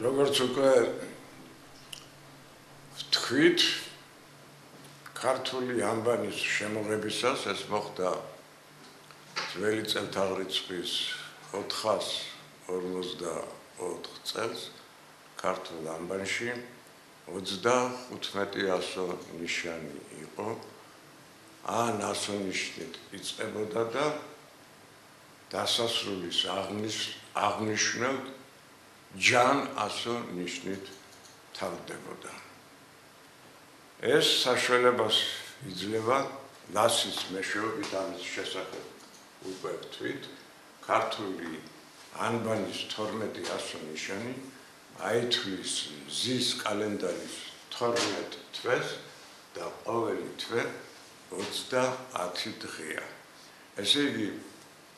როგორც უკვე ვთქვით, ქართული ანბანის შემოღებისას ეს მოხდა ძველი წელთაღრიცხვის 454 წელს ქართულ ანბანში 35 ნიშანი იყო, ან ასონიშნით იწყებოდა და დასასრულის აღნიშნავთ ჯან ასონიშნით თავდებოდა. ეს საშუალებას იძლევა ლასის მეშვეობით ამის შესახებ უკვე ვთქვით, ქართული ანბანის 12 ასონიშანი აითვლის მზის კალენდარის 12 თვეს და ყოველი თვე 30 დღეა. ესე იგი,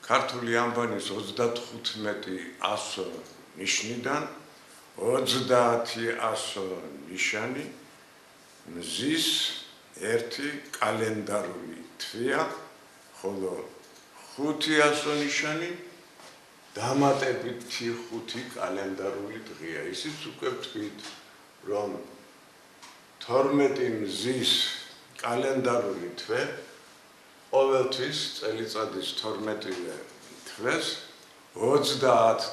ქართული ანბანის 35 ასონიშნიდან 30 ასონიშანი მზის ერთი კალენდარული თვეა, ხოლო 5 ასონიშანი დამატებითი 5 კალენდარული დღეა. ისიც უკვე ვთქვით, რომ 12 მზის კალენდარული თვე ყოველთვის წელიწადის 12-ვე თვეს 30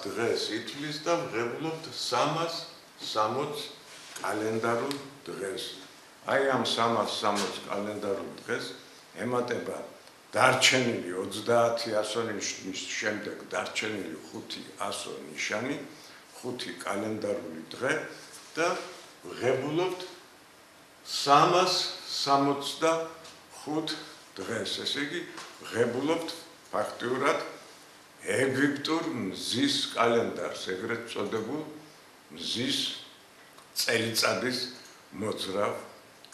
დღეს ითვლის და ვღებულობთ 360 კალენდარულ დღეს. აი ამ 360 კალენდარულ დღეს ემატება დარჩენილი 30 ასონიშნის შემდეგ დარჩენილი 5 ასონიშანი, 5 კალენდარული დღე და ვღებულობთ 365 დღეს. ესე იგი, ვღებულობთ ფაქტიურად ეგვიპტურ მზის კალენდარს, ეგრეთ წოდებულ მზის წელიწადის მოძრავ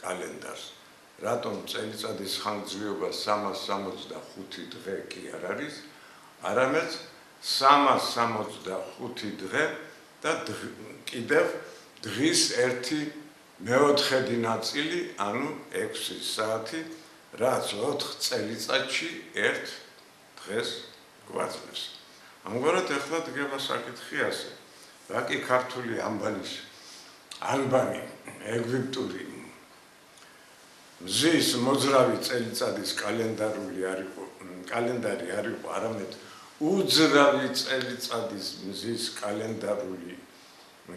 კალენდარს. რატომ წელიწადის ხანგრძლივობა 365 დღე კი არ არის, არამედ 365 დღე და კიდევ დღის 1/4 ნაწილი, ანუ 6 საათი, რაც 4 წელიწადში 1 დღეს გვაძლევს. ამგვარად ახლა დგება საკითხი ასე, რა კი ქართული ანბანი ეგვიპტური მზის მოძრავი წელიწადის კალენდარი არ იყო, არამედ უძრავი წელიწადის მზის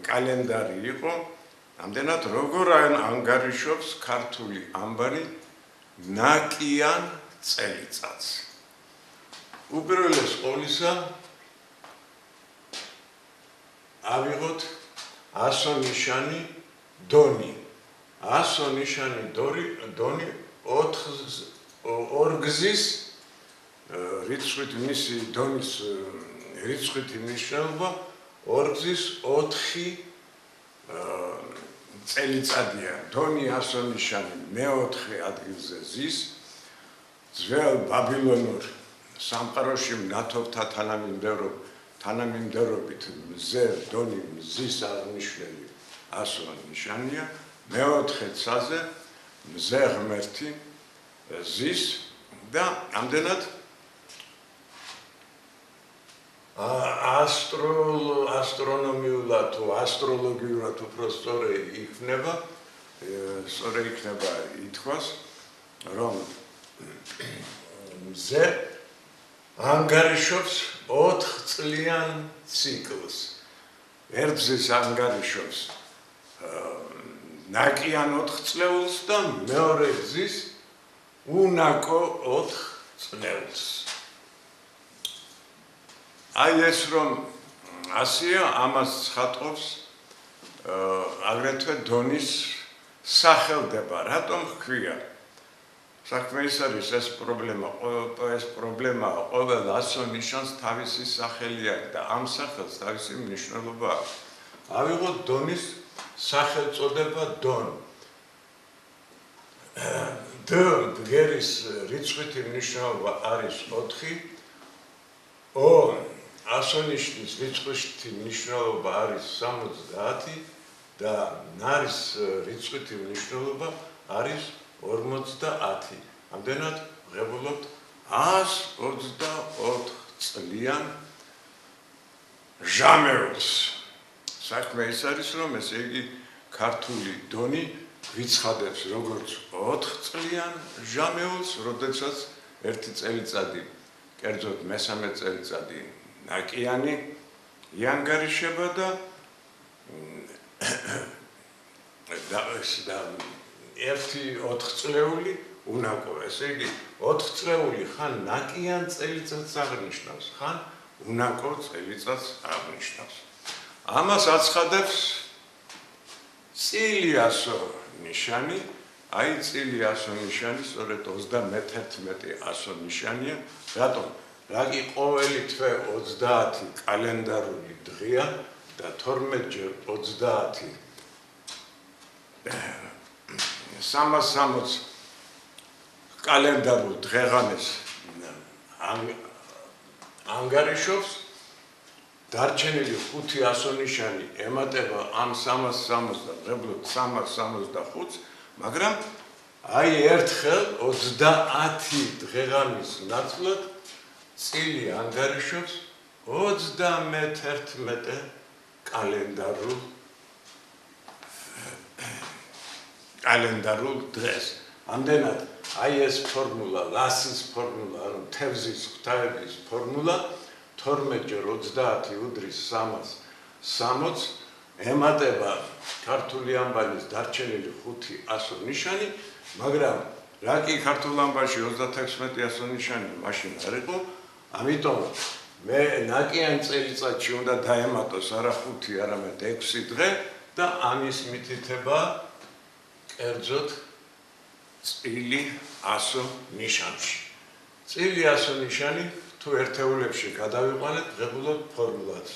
კალენდარი იყო, ამდენად როგორ ანგარიშობს ქართული ანბანი ნაკიან წელიწადს. უპირველეს ყოვლისა ავიღოთ ასონიშანი დონი. ასონიშანი დონი 4 ორგზის რიცხვით მისი დონის რიცხვით მნიშვნელობა ორგზის 4 წელიწადია. დონი ასონიშანი მეოთხე ადგილზე ზის. ძველ ბაბილონურ სამყაროში მნათობთა თანამიმდევრობით მზე დონი მზის აღნიშნელი ასონიშანია. მეოთხე ცაზე მზე ღმერთი ზის და ამდენად ასტრონომიულად თუ ასტროლოგიურად უფრო სწორი იქნება ითქვას, რომ მზე ანგარიშობს 4 წლიან ციკლს. ერთზის ანგარიშობს ნაკიან 4 წლეულს და მეორე გზის უნაკო 4 წლეულს. აი ეს რომ ასეა, ამას ცხადყოფს აგრეთვე დონის სახელდება. რატომ ჰქვია? საქმე ის არის, ეს პრობლემა ყოველ ასონიშანს თავისი სახელი აქვს და ამ სახელს თავისი მნიშვნელობა აქვს. ავიღოთ დონის სახელწოდება დონ. დგერის რიცხვითი მნიშვნელობა არის 4, ასონიშნის რიცხვითი მნიშვნელობა არის 70 და ნარის რიცხვითი მნიშვნელობა არის 50. ამდენად ვღებულობთ 124 წლიან ჟამეულს. საქმე ის არის, რომ ესე იგი ქართული დონი ვიცხადებს როგორც 4 წლიან ჟამეულს, როდესაც ერთი წელიწადი, კერძოდ მესამე წელიწადი ნაკიანი იანგარიშება და ერთი 4 წლეული უნაკო, ესე იგი 4 წლეული ხან ნაკიან წელიწადს აღნიშნავს, ხან უნაკო წელიწადს აღნიშნავს. ამას აცხადებს წილიასო ნიშანი, აი წილიასო ნიშანი სწორედ 31 ასო ნიშანია, რატომ? რაკი ყოველი თვე 30 კალენდარული დღეა და 12-ჯერ 30 360 კალენდარულ დღეღამეს ანგარიშობს, დარჩენილი 5 ასონიშანი ემატება ამ 360 ღრუბლად 365-ს, მაგრამ აი ერთხელ 30 დღეღამის ნაცვლად წილი ანგარიშობს 31 კალენდარულ დღეს. ამდენად აი ეს ფორმულა, ლასის ფორმულა, ანუ თევზის ღვთაების ფორმულა 12-ჯერ 30 უდრის 360 ემატება ქართული ამბანის დარჩენილი 5 ასონიშანი, მაგრამ რაკი ქართულ ამბანში 36 ასონიშანი მაშინ არ იყო, ამიტომ მე ნაკიან წელიწადში უნდა დაემატოს არა 5, არამედ 6 დღე და ამის მითითება კერძოდ წილი ასონიშანში. წილი ასონიშანი თუ ერთეულებში გადავიყვანეთ, ღებულობ ფორმულას.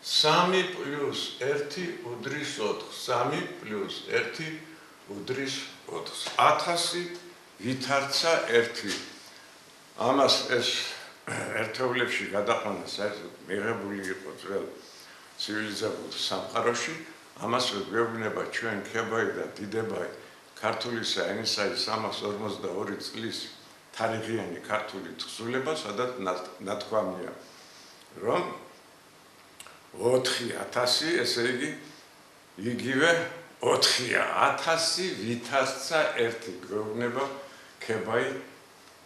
3 + 1 უდრის 4. 3 + 1 უდრის 4. 1000 ვითარცა 1. ამას ეს ერთეულებში გადაყვანა საერთოდ მიღებული იყო ძველ ცივილიზებულ სამყაროში. ამას გვეუბნება ჩვენ ქებაი და დიდებაი ქართულისა ენისა 342 წლის თარიღიანი ქართული თხზულება, სადაც ნათქვამია, რომ 4000, ესე იგი იგივე 4000 ვითარცა 1. გვეუბნება ქებაი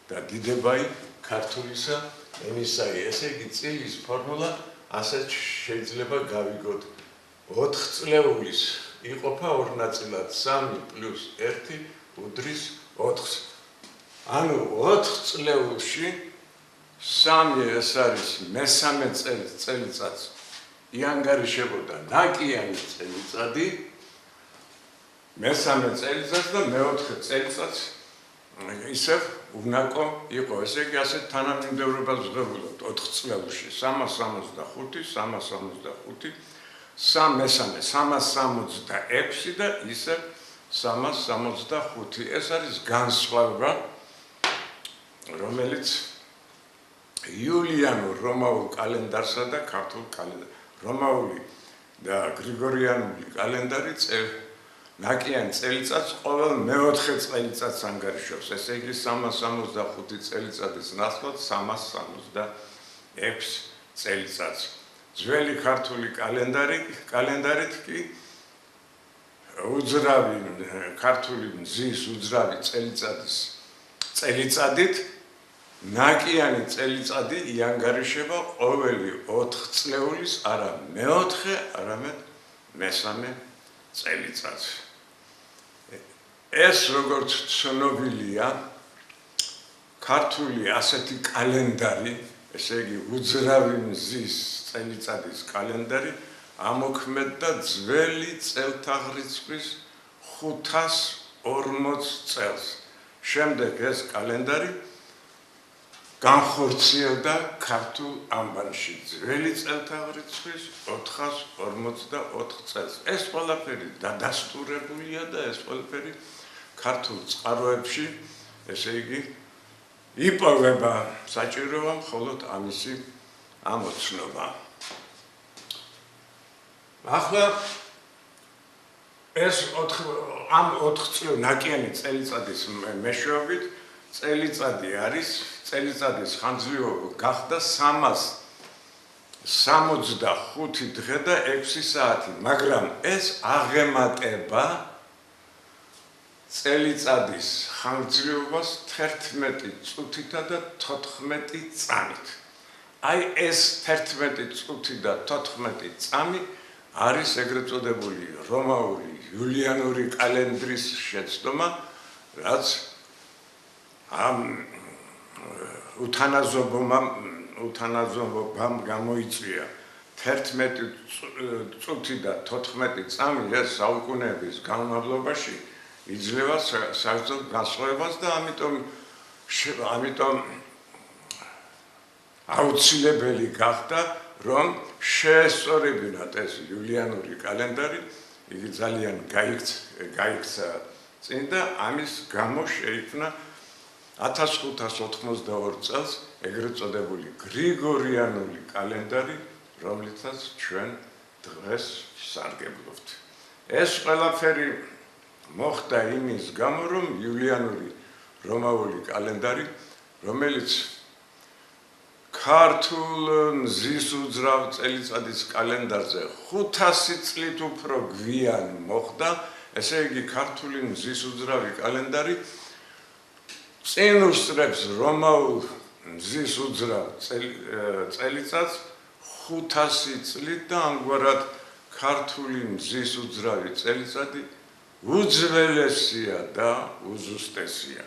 და დიდებაი ქართულისა ენისა. ესე იგი წილის ფორმულა ასეც შეიძლება გავიგოთ. 4 წლეულის იყოფა 2 ნაწილად, 3 + 1 უდრის 4-ს. ანუ 4 წლეულში 3 ეს არის მესამე წელიწადს იანგარიშებოდა ნაკიანი წელიწადი, მესამე წელიწადს და მეოთხე წელიწადს ისევ უნაკო იყო. ესე იგი ასეთ თანამიმდევრობას ვღებულობთ 4 წლეულში 365, 365 მესამე 366 და ისევ 365. ეს არის განსხვავება, რომელიც იულიანურ რომაულ კალენდარსა და ქართულ კალენდარს, რომაული და გრიგორიანული კალენდარი ნაკიან წელიწადს ყოველ მეოთხე წელიწადს ანგარიშობს. ესე იგი 365 წელიწადის ნაცვლად 366 წელიწადს. ძველი ქართული კალენდარით კი უძრავი ქართული მზის უძრავი წელიწადით ნაკიანი წელიწადი იანგარიშება ყოველი 4 წლეულის არა მეოთხე, არამედ მესამე წელიწადს. ეს როგორც ცნობილია, ქართული ასეთი კალენდარი, ესე იგი უძრავი მზის წელიწადის კალენდარი ამოქმედდა ძველი წელთაღრიცხვის 540 წელს. შემდეგ ეს კალენდარი განხორციელდა ქართულ ამბანში ძველი წელთაღრიცხვის 444 წელს. ეს ყველაფერი დადასტურებულია და ეს ყველაფერი ქართულ წყაროებში, ესე იგი, იპოვება. საჭიროა მხოლოდ ამისი ამოცნობა. ახლა ეს 4 წლეულ ნაკიანი წელიწადის მეშვეობით წელიწადის ხანძრიობა გახდა 65 დღე და 6 საათი, მაგრამ ეს აღემატება წელიწადის ხანგრძლივობას 11 წუთითა და 14 წამით. აი ეს 11 წუთი და 14 წამი არის ეგრეთ წოდებული რომაული იულიანური კალენდრის შეცდომა, რაც ამ უთანაზობამ გამოიწვია 11 წუთი და 14 წამი ეს საუკუნეების განმავლობაში იძლევა საერთოდ განსხვავებას და ამიტომ აუცილებელი გახდა რომ შეესწორებინათ ეს იულიანური კალენდარი, იგი ძალიან გაიქცა წინ და ამის გამო შეიქმნა 1582 წელს ეგრეთ წოდებული გრიგორიანული კალენდარი, რომლითაც ჩვენ დღეს ვსარგებლობთ. ეს ყველაფერი მოხდა იმის გამო, რომ იულიანური რომაული კალენდარი, რომელიც ქართულ მზის უძრავ წელიწადის კალენდარზე 500 წლით უფრო გვიან მოხდა, ესე იგი ქართული მზის უძრავი კალენდარი წინ უსწრებს რომაულ მზის უძრავ წელიწადს 500 წლით და ამგვარად ქართული მზის უძრავი წელიწადი უძველესია და უზუსტესია.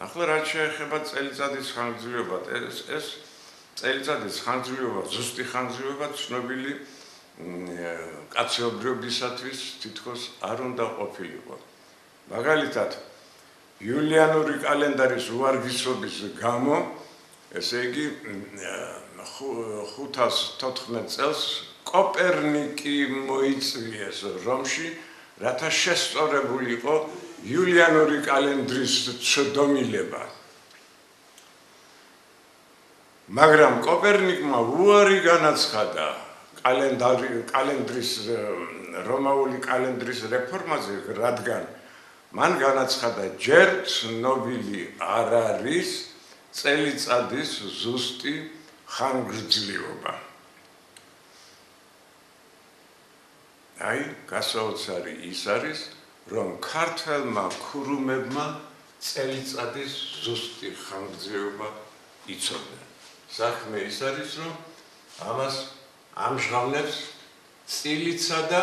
ახლა რაც შეეხება წელიწადის ხანგრძლივობას, ეს წელიწადის ხანგრძლივობა, ზუსტი ხანგრძლივობა ცნობილი კაცობრიობისათვის თითქოს არ უნდა ყოფილიყო. მაგალითად, იულიანური კალენდარის უვარგისობის გამო, ესე იგი 514 წელს კოპერნიკი მოიწვიეს რომში, რათა შესწორებულიყო იულიანური კალენდრის ცდომილება. მაგრამ კოპერნიკმა უარი განაცხადა კალენდრის რომაული კალენდრის რეფორმაზე, რადგან მან განაცხადა ჯერ ცნობილი არ არის წელიწადის ზუსტი ხანგრძლივობა. აი, გასაოცარი ის არის, რომ ქართველმა ქურუმებმა წელიწადის ზუსტი ხანგრძლივობა იცოდნენ. საქმე ის არის, რომ ამას ამჟღავნებს წილიცა და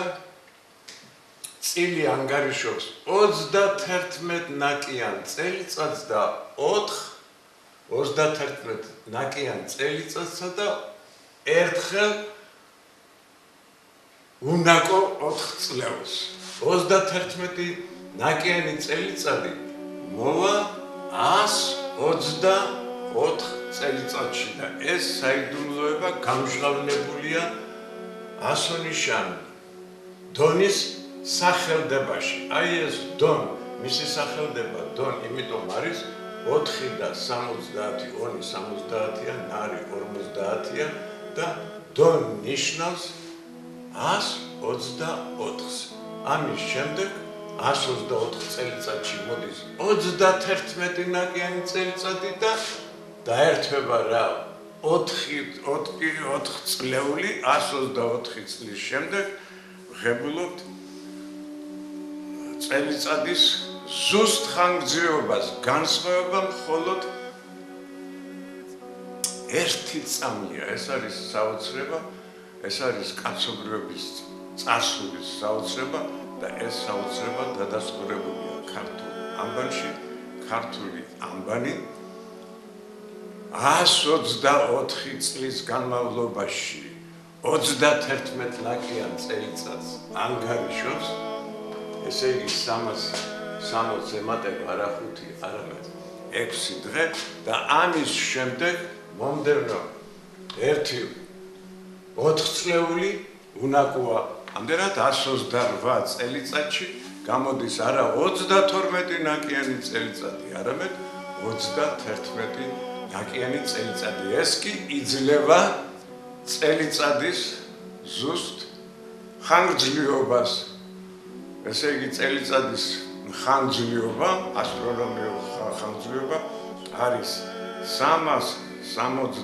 წილი ანგარიშობს 31 ნაკიან წელიწადს და 31 ნაკიან წელიწადსა და ერთხელ უნაკო 4 წლეულს. 31 ნაკიანი წელიწადი მოვა 124 წელიწადში და ეს საიდუმლოება გამჟღავნებულია ასონიშან დონის სახელდებაში. აი ეს დონ, მისი სახელდება დონ, იმიტომ არის 4 და 70, ონი 70-ია, ნარი 50-ია და დონ ნიშნავს 124-ს. ამის შემდეგ 124 წელიწადში მოდის 31 ნაკიანი წელიწადი და დაერთვება რა 4 წლეული 124 წლის შემდეგ ღებულობთ წელიწადის ზუსტ ხანგრძლივობას. განსხვავება მხოლოდ ერთი წამია. ეს არის საოცრება, ეს არის კაცობრიობის წარსულის საოცრება და ეს საოცრება დადასტურებულია ქართულ ამბანში. ქართული ამბანი 124 წლის განმავლობაში 31 ნაკიან წელიწადს ანგარიშობს, ესე იგი 360 ემატება არა 5, არამედ 6 დღე და ამის შემდეგ მომდევნო 4 წლეული უნაკოა. ამდენად 128 წელიწადში გამოდის არა 32 ნაკიანი წელიწადი, არამედ 31 ნაკიანი წელიწადი. ეს კი იძლევა წელიწადის ზუსტ ხანგრძლივობას. ესე იგი წელიწადის ხანგრძლივობა, ასტრონომიული ხანგრძლივობა არის 365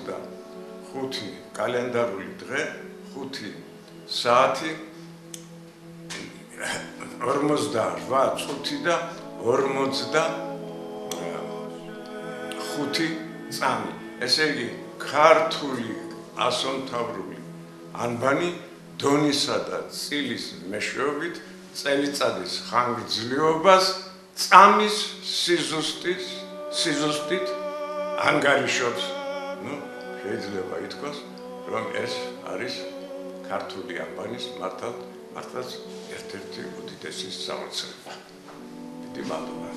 5 კალენდარული დღე, 5 საათი, 48 წუთი და 45 წამი. ესე იგი, ქართული ასომთავრული ანბანი დონისა და წილის მეშვეობით წელიწადის ხანგრძლივობას წამის სიზუსტით ანგარიშობს. შეიძლება ითქვას, რომ ეს არის ქართული ანბანის მართლაც ერთ-ერთი უდიდესი საოცრება. დიდი მადლობა.